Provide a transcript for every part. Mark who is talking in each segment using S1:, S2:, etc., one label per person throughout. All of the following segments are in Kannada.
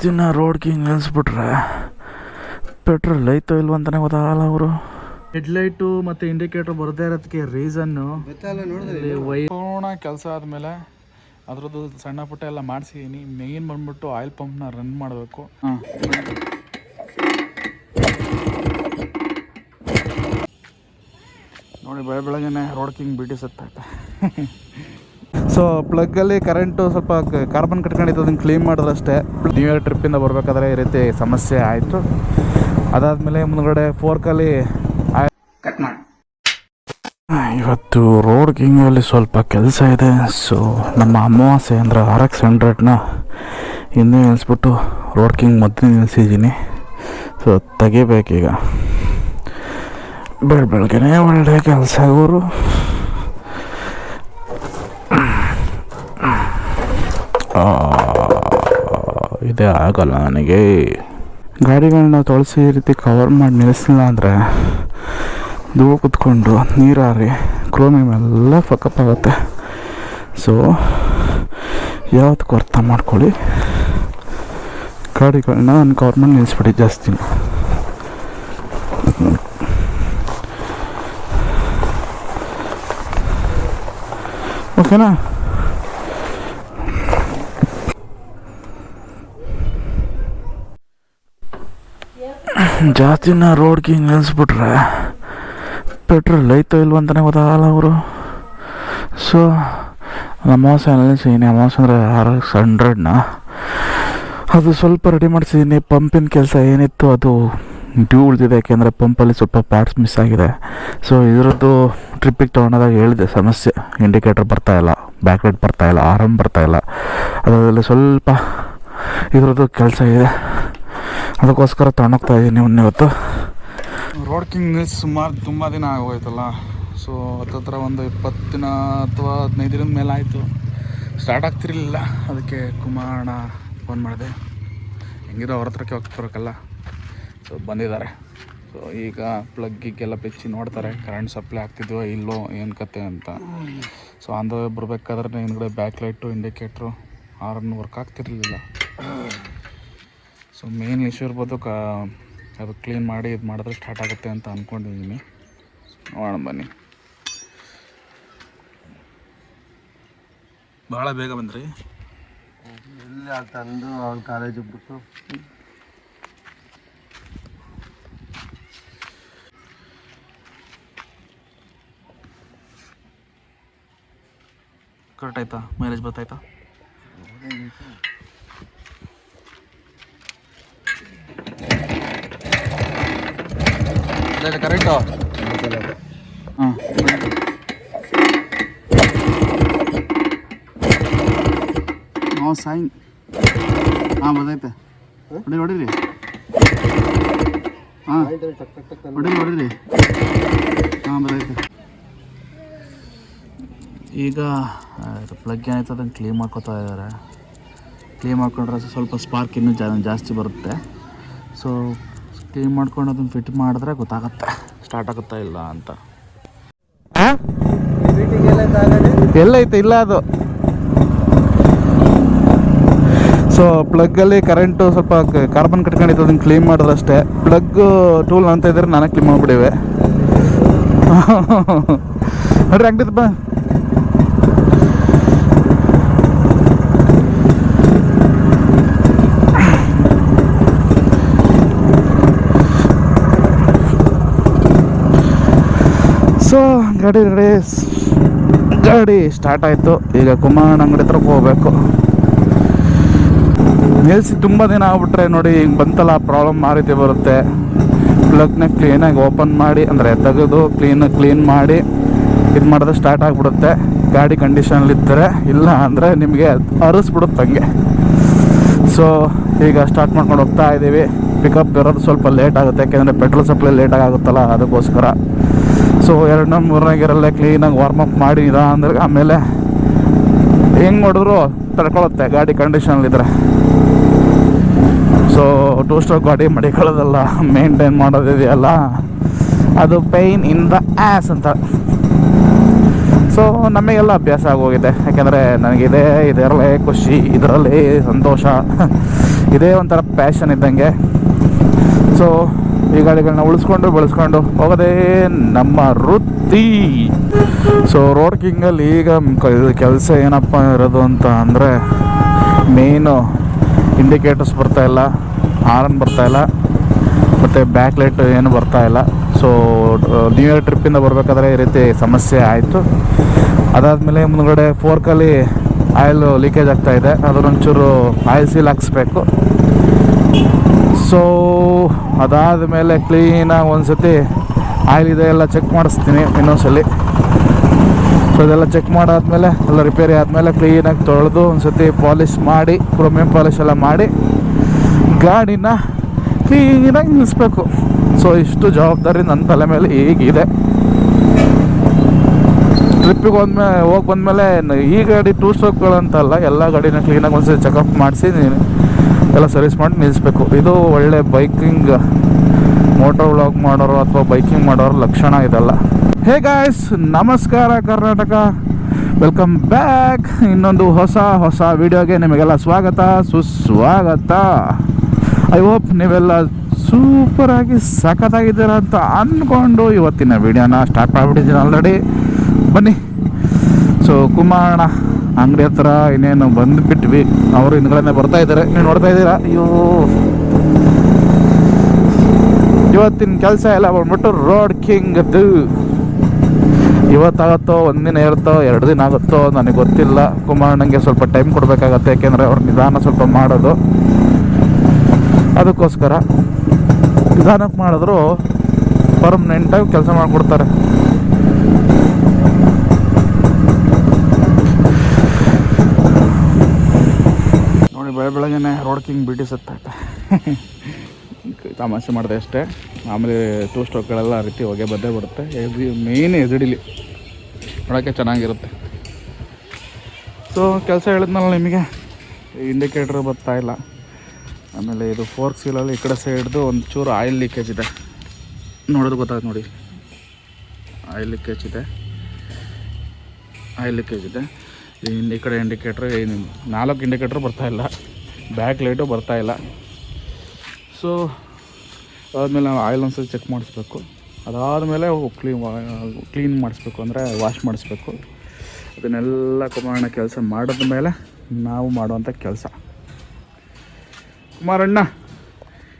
S1: ದಿನ ರೋಡ್ಗೆ ನಿಲ್ಲಿಸ್ಬಿಟ್ರೆ ಪೆಟ್ರೋಲ್ ಐತೋ ಇಲ್ವ ಅಂತಾನೆ ಗೊತ್ತಾಗಲ್ಲ ಅವರು. ಹೆಡ್ಲೈಟು ಮತ್ತು ಇಂಡಿಕೇಟರ್ ಬರದೇ ಇರೋದಕ್ಕೆ ರೀಸನ್ನು ಪೂರ್ಣ ಕೆಲಸ ಆದಮೇಲೆ ಅದರದ್ದು ಸಣ್ಣ ಪುಟ್ಟ ಎಲ್ಲ ಮಾಡಿಸಿದ್ದೀನಿ. ಮೇಯ್ನ್ ಬಂದ್ಬಿಟ್ಟು ಆಯಿಲ್ ಪಂಪ್ನ ರನ್ ಮಾಡಬೇಕು. ನೋಡಿ ಬೆಳಗ್ಗೆನೆ ರೋಡ್ ಕಿಂಗ್ ಬಿಟಿ ಸತ್ತೈತೆ. ಸೊ ಪ್ಲಗ್ಗಲ್ಲಿ ಕರೆಂಟು ಸ್ವಲ್ಪ ಕಾರ್ಬನ್ ಕಟ್ಕೊಂಡಿತ್ತು, ಅದನ್ನು ಕ್ಲೀನ್ ಮಾಡಿದ್ರಷ್ಟೇ. ನ್ಯೂ ಇಯರ್ ಟ್ರಿಪ್ಪಿಂದ ಬರಬೇಕಾದ್ರೆ ಈ ರೀತಿ ಸಮಸ್ಯೆ ಆಯಿತು. ಅದಾದಮೇಲೆ ಮುಂದ್ಗಡೆ ಫೋರ್ಕಲ್ಲಿ ಕಟ್ ಮಾಡಿ ಇವತ್ತು ರೋಡ್ ಕಿಂಗಲ್ಲಿ ಸ್ವಲ್ಪ ಕೆಲಸ ಇದೆ. ಸೊ ನಮ್ಮ ಅಮಾವಾಸ್ಯೆ ಅಂದರೆ RX 100ನ ಇನ್ನೂ ನಿಲ್ಲಿಸ್ಬಿಟ್ಟು ರೋಡ್ ಕಿಂಗ್ ಮೊದಲು ನಿಲ್ಲಿಸಿದ್ದೀನಿ. ಸೊ ತೆಗಿಬೇಕೀಗ. ಬೆಳಗ್ಗೆನೇ ಒಳ್ಳೆ ಕೆಲಸ ಇವರು. ಇದೇ ಆಗಲ್ಲ ನನಗೆ. ಗಾಡಿಗಳನ್ನ ತೊಳಸಿ ಈ ರೀತಿ ಕವರ್ ಮಾಡಿ ನಿಲ್ಲಿಸಲಿಲ್ಲ ಅಂದರೆ ಧೂಳು ಕುತ್ಕೊಂಡು ನೀರಾರಿ ಕ್ರೋಮಿಯಮ್ ಎಲ್ಲ ಫಕಪ್ ಆಗುತ್ತೆ. ಸೊ ಯಾವತ್ತಕ್ಕೂ ಅರ್ಥ ಮಾಡ್ಕೊಳ್ಳಿ, ಗಾಡಿಗಳನ್ನ ನಾನು ಕವರ್ ಮಾಡಿ ನಿಲ್ಲಿಸ್ಬಿಡಿ ಜಾಸ್ತಿ. ಓಕೆನಾ? ಜಾಸ್ತಿನ ರೋಡ್ಗೆ ನಿಲ್ಲಿಸ್ಬಿಟ್ರೆ ಪೆಟ್ರೋಲ್ ಐತೋ ಇಲ್ವ ಅಂತಾನೆ ಗೊತ್ತಾಗಲ್ಲ ಅವರು. ಸೊ ಅಮಾವಾಸ್ಯೆ ನಿಲ್ಲಿಸಿದ್ದೀನಿ. ಅಮಾವಾಸ್ಯೆ ಅಂದರೆ RX 100ನ ಅದು ಸ್ವಲ್ಪ ರೆಡಿ ಮಾಡಿಸಿದ್ದೀನಿ. ಪಂಪಿನ ಕೆಲಸ ಏನಿತ್ತು ಅದು ಡ್ಯೂ ಉಳಿದಿದೆ, ಯಾಕೆಂದರೆ ಪಂಪಲ್ಲಿ ಸ್ವಲ್ಪ ಪಾರ್ಟ್ಸ್ ಮಿಸ್ ಆಗಿದೆ. ಸೊ ಇದರದ್ದು ಟ್ರಿಪ್ಪಿಗೆ ತೊಗೊಂಡಾಗ ಹೇಳಿದೆ ಸಮಸ್ಯೆ. ಇಂಡಿಕೇಟರ್ ಬರ್ತಾಯಿಲ್ಲ, ಬ್ಯಾಕ್ ಲೈಟ್ ಬರ್ತಾಯಿಲ್ಲ, ಆರಮ್ ಬರ್ತಾಯಿಲ್ಲ. ಅದರಲ್ಲಿ ಸ್ವಲ್ಪ ಇದರದ್ದು ಕೆಲಸ ಇದೆ, ಅದಕ್ಕೋಸ್ಕರ ತೊಗೊಂಡೋಗ್ತಾ ಇದ್ದೀನಿ ಇವತ್ತು. ರೋಡ್ ಕಿಂಗ್ ಸುಮಾರು ತುಂಬ ದಿನ ಆಗೋಯ್ತಲ್ಲ. ಸೊ ಹತ್ತತ್ರ ಒಂದು 20 ದಿನ ಅಥವಾ 15 ದಿನದ ಮೇಲೆ ಆಯಿತು. ಸ್ಟಾರ್ಟ್ ಆಗ್ತಿರಲಿಲ್ಲ. ಅದಕ್ಕೆ ಕುಮಾರಣ್ಣ ಫೋನ್ ಮಾಡಿದೆ, ಹೆಂಗಿರೋ ಅವ್ರ ಹತ್ರಕ್ಕೆ ಹೋಗ್ತಿರಬೇಕಲ್ಲ. ಸೊ ಬಂದಿದ್ದಾರೆ. ಸೊ ಈಗ ಪ್ಲಗ್ಗಿಗೆಲ್ಲ ಬೆಚ್ಚಿ ನೋಡ್ತಾರೆ ಕರೆಂಟ್ ಸಪ್ಲೈ ಆಗ್ತಿದ್ವೋ ಇಲ್ಲೋ ಏನು ಕತೆ ಅಂತ. ಸೊ ಅಂದ ಬರಬೇಕಾದ್ರೆ ಹಿಂದ್ಗಡೆ back light indicator horn work ಆಗ್ತಿರಲಿಲ್ಲ. ಸೊ ಮೇನ್ ಇಶ್ಯೂ ಇರ್ಬೋದು, ಅದು ಕ್ಲೀನ್ ಮಾಡಿ ಇದು ಮಾಡಿದ್ರೆ ಸ್ಟಾರ್ಟ್ ಆಗುತ್ತೆ ಅಂತ ಅಂದ್ಕೊಂಡಿದ್ದೀನಿ. ನೋಡೋಣ ಬನ್ನಿ. ಭಾಳ ಬೇಗ ಬಂದ್ರಿ.
S2: ಎಲ್ಲಿ ತಂದು ಅವ್ನ ಕಾಲೇಜಿಗೆ ಬಿಟ್ಟು
S1: ಕರೆಕ್ಟ್ ಆಯ್ತಾ? ಮೈಲೇಜ್ ಬರ್ತಾಯ್ತಾ? ಕರೆಕ್ಟು. ಹಾಂ ಸೈನ್ ಹಾಂ ಬರ್ತೈತೆ. ಹೊಡಿರಿ ಹಾಂ ಹೊಡಿರಿ ಹಾಂ ಬರ್ತೈತೆ. ಈಗ ಪ್ಲಗ್ ಏನಾಯ್ತು ಅದನ್ನು ಕ್ಲೀನ್ ಮಾಡ್ಕೊತಾ ಇದ್ದಾರೆ. ಕ್ಲೀನ್ ಮಾಡ್ಕೊಂಡ್ರೆ ಸ್ವಲ್ಪ ಸ್ಪಾರ್ಕ್ ಇನ್ನೂ ಜಾಸ್ತಿ ಬರುತ್ತೆ. ಸೊ ಕ್ಲೀನ್ ಮಾಡ್ಕೊಂಡು ಅದನ್ನು ಫಿಟ್ ಮಾಡಿದ್ರೆ ಗೊತ್ತಾಗುತ್ತೆ ಸ್ಟಾರ್ಟ್ ಆಗುತ್ತಾ ಇಲ್ಲ ಅಂತ. ಎಲ್ಲೈತೆ ಇಲ್ಲ ಅದು. ಸೊ ಪ್ಲಗ್ಗಲ್ಲಿ ಕರೆಂಟು ಸ್ವಲ್ಪ ಕಾರ್ಬನ್ ಕಟ್ಕೊಂಡಿತ್ತು, ಅದನ್ನು ಕ್ಲೀನ್ ಮಾಡಿದ್ರಷ್ಟೇ. ಪ್ಲಗ್ ಟೂಲ್ ಅಂತ ಇದ್ರೆ ನಾನೇ ಕ್ಲೀನ್ ಮಾಡಿಬಿಡಿವೆ. ನೋಡ್ರಿ ಅಂಗಡಿ ಬಾ. ಸೊ ಗಾಡಿ ಸ್ಟಾರ್ಟ್ ಆಯಿತು. ಈಗ ಕುಮಾರಣ್ಣ ಅಂಗಡಿ ಹತ್ರಕ್ಕೆ ಹೋಗ್ಬೇಕು. ನಿಲ್ಲಿಸಿ ತುಂಬ ದಿನ ಆಗ್ಬಿಟ್ರೆ ನೋಡಿ ಹಿಂಗೆ ಬಂತಲ್ಲ ಪ್ರಾಬ್ಲಮ್ ಆ ರೀತಿ ಬರುತ್ತೆ. ಪ್ಲಗ್ನ ಕ್ಲೀನಾಗಿ ಓಪನ್ ಮಾಡಿ ಅಂದರೆ ತೆಗೆದು ಕ್ಲೀನ್ ಮಾಡಿ ಇದು ಮಾಡಿದ್ರೆ ಸ್ಟಾರ್ಟ್ ಆಗಿಬಿಡುತ್ತೆ. ಗಾಡಿ ಕಂಡೀಷನಲ್ಲಿದ್ದರೆ, ಇಲ್ಲ ಅಂದರೆ ನಿಮಗೆ ಅರಿಸ್ಬಿಡುತ್ತೆ ಹಂಗೆ. ಸೊ ಈಗ ಸ್ಟಾರ್ಟ್ ಮಾಡ್ಕೊಂಡು ಹೋಗ್ತಾ ಇದ್ದೀವಿ. ಪಿಕಪ್ ಬರೋದು ಸ್ವಲ್ಪ ಲೇಟ್ ಆಗುತ್ತೆ, ಯಾಕೆಂದರೆ ಪೆಟ್ರೋಲ್ ಸಪ್ಲೈ ಲೇಟಾಗಿ ಆಗುತ್ತಲ್ಲ ಅದಕ್ಕೋಸ್ಕರ. ಸೊ 2ನೇ 3ನೇ ಗೇರಲ್ಲೇ ಕ್ಲೀನಾಗಿ ವಾರ್ಮಪ್ ಮಾಡಿ ಅಂದರೆ ಆಮೇಲೆ ಹೆಂಗೆ ನೋಡಿದ್ರು ತಡ್ಕೊಳುತ್ತೆ ಗಾಡಿ ಕಂಡೀಷನಲ್ಲಿದ್ದರೆ. ಸೊ 2 ಸ್ಟ್ರೋಕ್ ಗಾಡಿ ಮಡಿಕೊಳ್ಳೋದಲ್ಲ, ಮೇಂಟೈನ್ ಮಾಡೋದಿದೆಯಲ್ಲ ಅದು ಪೈನ್ ಇನ್ ದ ಆ್ಯಸ್ ಅಂತ. ಸೊ ನಮಗೆಲ್ಲ ಅಭ್ಯಾಸ ಆಗೋಗಿದೆ, ಯಾಕೆಂದರೆ ನನಗಿದೆ ಇದರಲ್ಲೇ ಖುಷಿ, ಇದರಲ್ಲೇ ಸಂತೋಷ, ಇದೇ ಒಂಥರ ಪ್ಯಾಷನ್ ಇದ್ದಂಗೆ. ಸೊ ಈ ಗಾಡಿಗಳನ್ನ ಉಳಿಸ್ಕೊಂಡು ಬೆಳೆಸ್ಕೊಂಡು ಹೋಗೋದೇ ನಮ್ಮ ವೃತ್ತಿ. ಸೊ ರೋಡ್ ಕಿಂಗಲ್ಲಿ ಈಗ ಕೆಲಸ ಏನಪ್ಪ ಇರೋದು ಅಂತ ಅಂದರೆ, ಮೇಯ್ನು ಇಂಡಿಕೇಟರ್ಸ್ ಬರ್ತಾಯಿಲ್ಲ, ಹಾರ್ನ್ ಬರ್ತಾಯಿಲ್ಲ, ಮತ್ತು ಬ್ಯಾಕ್ ಲೈಟ್ ಏನು ಬರ್ತಾಯಿಲ್ಲ. ಸೊ ನ್ಯೂ ಇಯರ್ ಟ್ರಿಪ್ಪಿಂದ ಬರಬೇಕಾದ್ರೆ ಈ ರೀತಿ ಸಮಸ್ಯೆ ಆಯಿತು. ಅದಾದಮೇಲೆ ಮುಂದುಗಡೆ ಫೋರ್ಕಲ್ಲಿ ಆಯಿಲ್ ಲೀಕೇಜ್ ಆಗ್ತಾಯಿದೆ, ಅದನ್ನೊಂಚೂರು ಆಯಿಲ್ ಸೀಲ್ ಹಾಕ್ಸ್ಬೇಕು. ಸೊ ಅದಾದಮೇಲೆ ಕ್ಲೀನಾಗಿ ಒಂದು ಸತಿ ಆಯಿಲ್ ಇದೆ ಎಲ್ಲ ಚೆಕ್ ಮಾಡಿಸ್ತೀನಿ ಇನ್ನೊಂದ್ಸಲಿ. ಸೊ ಇದೆಲ್ಲ ಚೆಕ್ ಮಾಡಾದ್ಮೇಲೆ ಎಲ್ಲ ರಿಪೇರಿ ಆದಮೇಲೆ ಕ್ಲೀನಾಗಿ ತೊಳೆದು ಒಂದು ಸತಿ ಪಾಲಿಷ್ ಮಾಡಿ, ಕ್ರೋಮಿಯಂ ಪಾಲಿಷ್ ಎಲ್ಲ ಮಾಡಿ ಗಾಡಿನ ಕ್ಲೀನಾಗಿ ನಿಲ್ಲಿಸ್ಬೇಕು. ಸೊ ಇಷ್ಟು ಜವಾಬ್ದಾರಿ ನನ್ನ ತಲೆ ಮೇಲೆ ಈಗಿದೆ. ಟ್ರಿಪ್ಪಿಗೆ ಹೋಗಿ ಬಂದಮೇಲೆ ಈ ಗಾಡಿ 2 ಸ್ಟ್ರೋಕ್ಗಳಂತಲ್ಲ, ಎಲ್ಲ ಗಾಡಿನ ಕ್ಲೀನಾಗಿ ಒಂದ್ಸತಿ ಚೆಕಪ್ ಮಾಡಿಸಿ ಎಲ್ಲ ಸರ್ವಿಸ್ ಮಾಡಿ ನಿಲ್ಲಿಸ್ಬೇಕು. ಇದು ಒಳ್ಳೆ ಬೈಕಿಂಗ್ ಮೋಟರ್ ವ್ಲಾಗ್ ಮಾಡೋರು ಅಥವಾ ಬೈಕಿಂಗ್ ಮಾಡೋರು ಲಕ್ಷಣ ಇದಲ್ಲ. ಹೇ ಗಾಯ್ಸ್, ನಮಸ್ಕಾರ ಕರ್ನಾಟಕ, ವೆಲ್ಕಮ್ ಬ್ಯಾಕ್. ಇನ್ನೊಂದು ಹೊಸ ವಿಡಿಯೋಗೆ ನಿಮಗೆಲ್ಲ ಸ್ವಾಗತ ಸುಸ್ವಾಗತ. ಐ ಹೋಪ್ ನೀವೆಲ್ಲ ಸೂಪರಾಗಿ ಸಖತ್ತಾಗಿದ್ದೀರ ಅಂತ ಅಂದ್ಕೊಂಡು ಇವತ್ತಿನ ವಿಡಿಯೋನ ಸ್ಟಾರ್ಟ್ ಮಾಡಿಬಿಟ್ಟಿದ್ದೀನಿ ಆಲ್ರೆಡಿ. ಬನ್ನಿ. ಸೊ ಕುಮಾರಣ್ಣ ಅಂಗಡಿ ಹತ್ರ ಇನ್ನೇನು ಬಂದುಬಿಟ್ವಿ. ಅವರು ಹಿಂದ್ಗಡೆ ಬರ್ತಾ ಇದ್ದಾರೆ, ನೀವು ನೋಡ್ತಾ ಇದ್ದೀರಾ. ಅಯ್ಯೋ, ಇವತ್ತಿನ ಕೆಲಸ ಎಲ್ಲ ಬಂದ್ಬಿಟ್ಟು ರೋಡ್ ಕಿಂಗದ್ದು. ಇವತ್ತಾಗುತ್ತೋ, ಒಂದಿನ ಇರುತ್ತೋ, 2 ದಿನ ಆಗುತ್ತೋ ನನಗೆ ಗೊತ್ತಿಲ್ಲ. ಕುಮಾರಣ್ಣಂಗೆ ಸ್ವಲ್ಪ ಟೈಮ್ ಕೊಡಬೇಕಾಗತ್ತೆ, ಯಾಕೆಂದರೆ ಅವ್ರ ನಿಧಾನ ಸ್ವಲ್ಪ ಮಾಡೋದು. ಅದಕ್ಕೋಸ್ಕರ ನಿಧಾನಕ್ಕೆ ಮಾಡಿದ್ರು ಪರ್ಮನೆಂಟಾಗಿ ಕೆಲಸ ಮಾಡಿಕೊಡ್ತಾರೆ. ನೋಡಿ, ಬೆಳಗ್ಗೆನೆ ರೋಡ್ ಕಿಂಗ್ ಬಿಟಿ ಸತ್ತೈತೆ. ತಮಾಷೆ ಮಾಡಿದೆ ಅಷ್ಟೇ. ಆಮೇಲೆ 2 ಸ್ಟ್ರೋಕ್ಗಳೆಲ್ಲ ಆ ರೀತಿ ಹೊಗೆ ಬಂದೇ ಬಿಡುತ್ತೆ. ಮೇಯ್ನ್ ಎಸಿಡಿಲಿ ನೋಡೋಕ್ಕೆ ಚೆನ್ನಾಗಿರುತ್ತೆ. ಸೊ ಕೆಲಸ ಹೇಳಿದ್ನಲ್ಲ ನಿಮಗೆ, ಇಂಡಿಕೇಟ್ರ್ ಬರ್ತಾಯಿಲ್ಲ. ಆಮೇಲೆ ಇದು ಫೋರ್ಕ್ ಸೀಲಲ್ಲಿ ಈ ಕಡೆ ಸೈಡ್ದು ಒಂಚೂರು ಆಯಿಲ್ ಲೀಕೇಜ್ ಇದೆ. ನೋಡೋದು ಗೊತ್ತಾಯ್ತು ನೋಡಿ, ಆಯಿಲ್ ಲೀಕೇಜ್ ಇದೆ. ಈ ಕಡೆ ಇಂಡಿಕೇಟ್ರ್ 4 ಇಂಡಿಕೇಟ್ರ್ ಬರ್ತಾಯಿಲ್ಲ, ಬ್ಯಾಕ್ ಲೈಟು ಬರ್ತಾಯಿಲ್ಲ. ಸೊ ಅದಾದಮೇಲೆ ನಾವು ಆಯಿಲ್ ಒಂದ್ಸತಿ ಚೆಕ್ ಮಾಡಿಸ್ಬೇಕು. ಅದಾದಮೇಲೆ ಕ್ಲೀನ್ ಮಾಡಿಸ್ಬೇಕು, ಅಂದರೆ ವಾಶ್ ಮಾಡಿಸ್ಬೇಕು. ಅದನ್ನೆಲ್ಲ ಕುಮಾರಣ್ಣ ಕೆಲಸ ಮಾಡಿದ ಮೇಲೆ ನಾವು ಮಾಡುವಂಥ ಕೆಲಸ. ಕುಮಾರಣ್ಣ,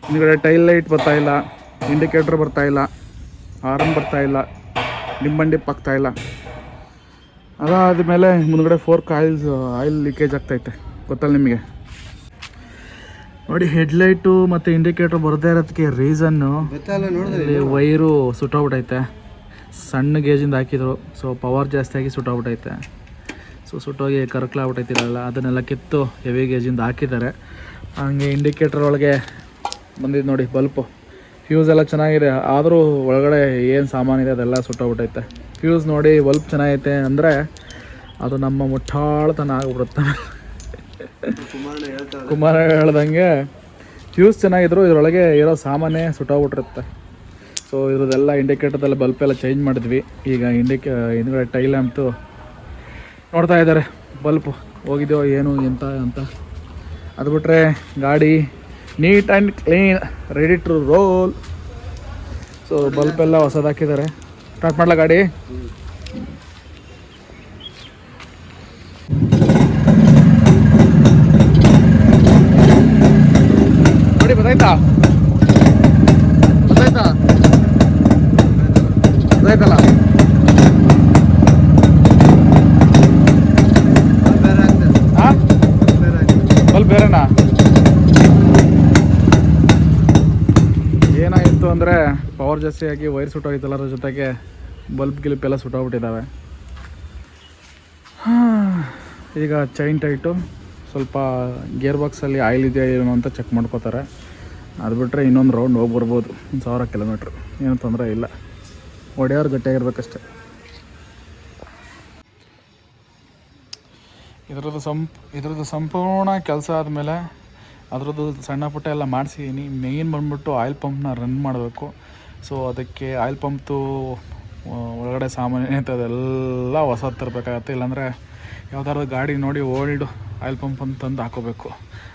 S1: ಹಿಂದ್ಗಡೆ ಟೈಲ್ ಲೈಟ್ ಬರ್ತಾಯಿಲ್ಲ, ಇಂಡಿಕೇಟ್ರ್ ಬರ್ತಾಯಿಲ್ಲ, ಹಾರ್ನ್ ಬರ್ತಾಯಿಲ್ಲ, ಡಿಂಬಂಡಿಪ್ ಆಗ್ತಾಯಿಲ್ಲ. ಅದಾದಮೇಲೆ ಮುಂದ್ಗಡೆ ಫೋರ್ಕ್ ಆಯಿಲ್ ಲೀಕೇಜ್ ಆಗ್ತೈತೆ, ಗೊತ್ತಲ್ಲ ನಿಮಗೆ. ನೋಡಿ, ಹೆಡ್ಲೈಟು ಮತ್ತು ಇಂಡಿಕೇಟ್ರ್ ಬರದೇ ಇರೋದಕ್ಕೆ ರೀಸನ್ನು ಇಲ್ಲಿ ವೈರು ಸುಟ್ಟೋಗ್ಬಿಟ್ಟೈತೆ. ಸಣ್ಣ ಗೇಜಿಂದ ಹಾಕಿದ್ರು, ಸೊ ಪವರ್ ಜಾಸ್ತಿಯಾಗಿ ಸುಟ್ಟೋಗ್ಬಿಟ್ಟೈತೆ. ಸೊ ಸುಟ್ಟೋಗಿ ಕರ್ಕಲಾಗ್ಬಿಟ್ಟೈತಿರಲ್ಲ, ಅದನ್ನೆಲ್ಲ ಕಿತ್ತು ಹೆವಿ ಗೇಜಿಂದ ಹಾಕಿದ್ದಾರೆ. ಹಂಗೆ ಇಂಡಿಕೇಟ್ರ್ ಒಳಗೆ ಬಂದಿದ್ದು ನೋಡಿ ಬಲ್ಪು, ಫ್ಯೂಸ್ ಎಲ್ಲ ಚೆನ್ನಾಗಿದೆ, ಆದರೂ ಒಳಗಡೆ ಏನು ಸಾಮಾನಿದೆ ಅದೆಲ್ಲ ಸುಟ್ಟೋಗ್ಬಿಟ್ಟೈತೆ. ಫ್ಯೂಸ್ ನೋಡಿ ಬಲ್ಪ್ ಚೆನ್ನಾಗೈತೆ ಅಂದರೆ ಅದು ನಮ್ಮ ಮುಟ್ಟಾಳ್ತನ ಆಗಿಬಿಡುತ್ತೆ. ಕುಮಾರ ಹೇಳ್ದಂಗೆ ಫ್ಯೂಸ್ ಚೆನ್ನಾಗಿದ್ರು ಇದರೊಳಗೆ ಇರೋ ಸಾಮಾನೇ ಸುಟ್ಟೋಗ್ಬಿಟ್ಟಿರುತ್ತೆ. ಸೊ ಇದ್ರದ್ದೆಲ್ಲ ಇಂಡಿಕೇಟರ್ದೆಲ್ಲ ಬಲ್ಪೆಲ್ಲ ಚೇಂಜ್ ಮಾಡಿದ್ವಿ. ಈಗ ಹಿಂದ್ಗಡೆ ಟೈಲ್ ಲ್ಯಾಂಪ್ತು ನೋಡ್ತಾ ಇದ್ದಾರೆ, ಬಲ್ಪ್ ಹೋಗಿದೆಯೋ ಏನು ಎಂತ ಅಂತ. ಅದು ಬಿಟ್ಟರೆ ಗಾಡಿ neat and clean, ready to roll. So ಬಲ್ಪೆಲ್ಲ ಹೊಸದು ಹಾಕಿದ್ದಾರೆ. ಸ್ಟಾರ್ಟ್ ಮಾಡಲ ಗಾಡಿ. ನೋಡಿ, ಗೊತ್ತಾಯ್ತಲ್ಲ, ಬಲ್ಪ್ ಬೇರೆನಾ? ಏನಾಗಿತ್ತು ಅಂದರೆ ಪವರ್ ಜಾಸ್ತಿಯಾಗಿ ವೈರ್ ಸುಟ್ಟೋಗಿತ್ತಲ್ಲ, ಅದ್ರ ಜೊತೆಗೆ ಬಲ್ಬ್ ಗಿಲ್ಪ್ ಎಲ್ಲ ಸುಟ್ಟೋಗ್ಬಿಟ್ಟಿದ್ದಾವೆ. ಈಗ ಚೈನ್ ಟೈಟು, ಸ್ವಲ್ಪ ಗೇರ್ ಬಾಕ್ಸಲ್ಲಿ ಆಯಿಲ್ ಇದೆಯಾ ಏನು ಅಂತ ಚೆಕ್ ಮಾಡ್ಕೋತಾರೆ. ಅದು ಬಿಟ್ಟರೆ ಇನ್ನೊಂದು ರೌಂಡ್ ಹೋಗಿ ಬರ್ಬೋದು, 1000 ಕಿಲೋಮೀಟ್ರ್, ಏನು ತೊಂದರೆ ಇಲ್ಲ. ಒಡೆಯೋರು ಗಟ್ಟಿಯಾಗಿರ್ಬೇಕಷ್ಟೆ. ಇದ್ರದ್ದು ಸಂಪೂರ್ಣ ಕೆಲಸ ಆದಮೇಲೆ ಅದರದ್ದು ಸಣ್ಣ ಪುಟ್ಟ ಎಲ್ಲ ಮಾಡಿಸಿದ್ದೀನಿ. ಮೇಯ್ನ್ ಬಂದ್ಬಿಟ್ಟು ಆಯಿಲ್ ಪಂಪ್ನ ರನ್ ಮಾಡಬೇಕು. ಸೊ ಅದಕ್ಕೆ ಆಯಿಲ್ ಪಂಪ್ದು ಒಳಗಡೆ ಸಾಮಾನು ಏನೈತೆ ಅದೆಲ್ಲ ಹೊಸದು ತರಬೇಕಾಗತ್ತೆ. ಇಲ್ಲಾಂದರೆ ಯಾವ್ದಾದ್ರು ಗಾಡಿ ನೋಡಿ ಓಲ್ಡ್ ಆಯಿಲ್ ಪಂಪ್ ಅಂತ ತಂದು ಹಾಕೋಬೇಕು.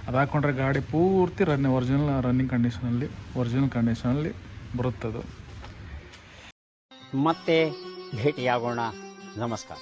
S1: ಅದು ಹಾಕ್ಕೊಂಡ್ರೆ ಗಾಡಿ ಪೂರ್ತಿ ರನ್ನಿಂಗ್ ಕಂಡೀಷನಲ್ಲಿ ಬರುತ್ತದು.
S3: ಮತ್ತೆ ಭೇಟಿಯಾಗೋಣ. ನಮಸ್ಕಾರ.